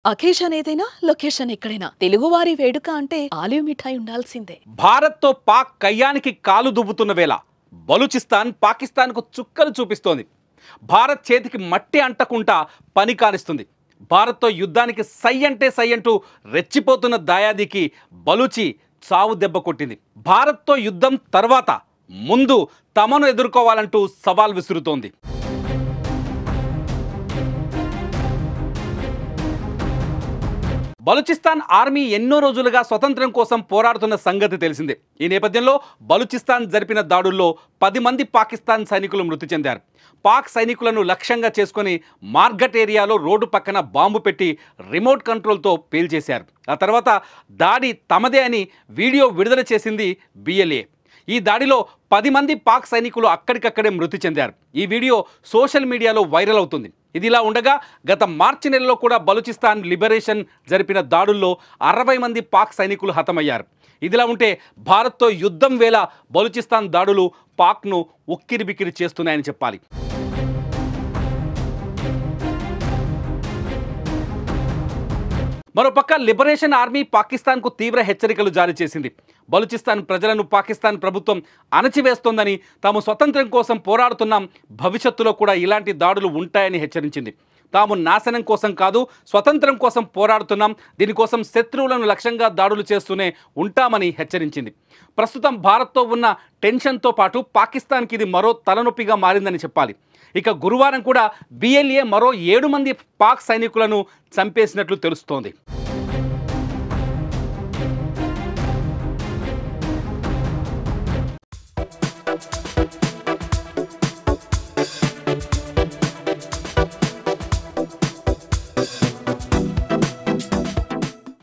Occasion ఏదైనా location ఎక్కడైనా తెలుగువారి వేడుక అంటే ఆలివ్ మిఠాయి ఉండాల్సిందే. భారత్తో పాక్ కయ్యానికి కాలు దువ్వుతున్న వేళ బలూచిస్తాన్ పాకిస్తాన్కు చుక్కలు చూపిస్తోంది. భారత్ చేతికి మట్టి అంటకుండా పని కానిస్తుంది. భారత్తో యుద్ధానికి సై అంటే సై అంటూ రెచ్చిపోతున్న దాయాదికి బలూచి చావు దెబ్బ కొట్టింది. భారత్తో యుద్ధం తర్వాత ముందు తమను ఎదుర్కోవాలంటూ సవాల్ విసురుతోంది. బలూచిస్తాన్ ఆర్మీ ఎన్నో రోజులుగా స్వతంత్రం కోసం పోరాడుతున్న సంగతి తెలిసిందే. ఈ నేపథ్యంలో బలూచిస్తాన్ జరిపిన దాడుల్లో 10 మంది పాకిస్తాన్ సైనికులు మృతి చెందారు. పాక్ సైనికులను లక్ష్యంగా చేసుకుని మార్గట్ ఏరియాలో రోడ్డు పక్కన బాంబు పెట్టి రిమోట్ కంట్రోల్తో పేల్చేశారు. ఆ తర్వాత దాడి తమదే అని వీడియో విడుదల చేసింది BLA. ఈ దాడిలో 10 మంది పాక్ సైనికులు అక్కడికక్కడే మృతి చెందారు. ఈ వీడియో సోషల్ మీడియాలో వైరల్ అవుతుంది. ఇదిలా ఉండగా గత మార్చి నెలలో కూడా బలూచిస్తాన్ లిబరేషన్ జరిపిన దాడుల్లో 60 మంది పాక్ సైనికులు హతమయ్యారు. ఇదిలా ఉంటే భారత్తో యుద్ధం వేళ బలూచిస్తాన్ దాడులు పాక్ను ఉక్కిరిబిక్కిరి చేస్తున్నాయని చెప్పాలి. మరోపక్క లిబరేషన్ ఆర్మీ పాకిస్తాన్కు తీవ్ర హెచ్చరికలు జారీ చేసింది. బలూచిస్తాన్ ప్రజలను పాకిస్తాన్ ప్రభుత్వం అణచివేస్తోందని, తాము స్వతంత్రం కోసం పోరాడుతున్నాం, భవిష్యత్తులో కూడా ఇలాంటి దాడులు ఉంటాయని హెచ్చరించింది. తాము నాశనం కోసం కాదు, స్వతంత్రం కోసం పోరాడుతున్నాం, దీనికోసం శత్రువులను లక్ష్యంగా దాడులు చేస్తూనే ఉంటామని హెచ్చరించింది. ప్రస్తుతం భారత్తో ఉన్న టెన్షన్తో పాటు పాకిస్తాన్కి ఇది మరో తలనొప్పిగా మారిందని చెప్పాలి. ఇక గురువారం కూడా BLA మరో 7 మంది పాక్ సైనికులను చంపేసినట్లు తెలుస్తోంది.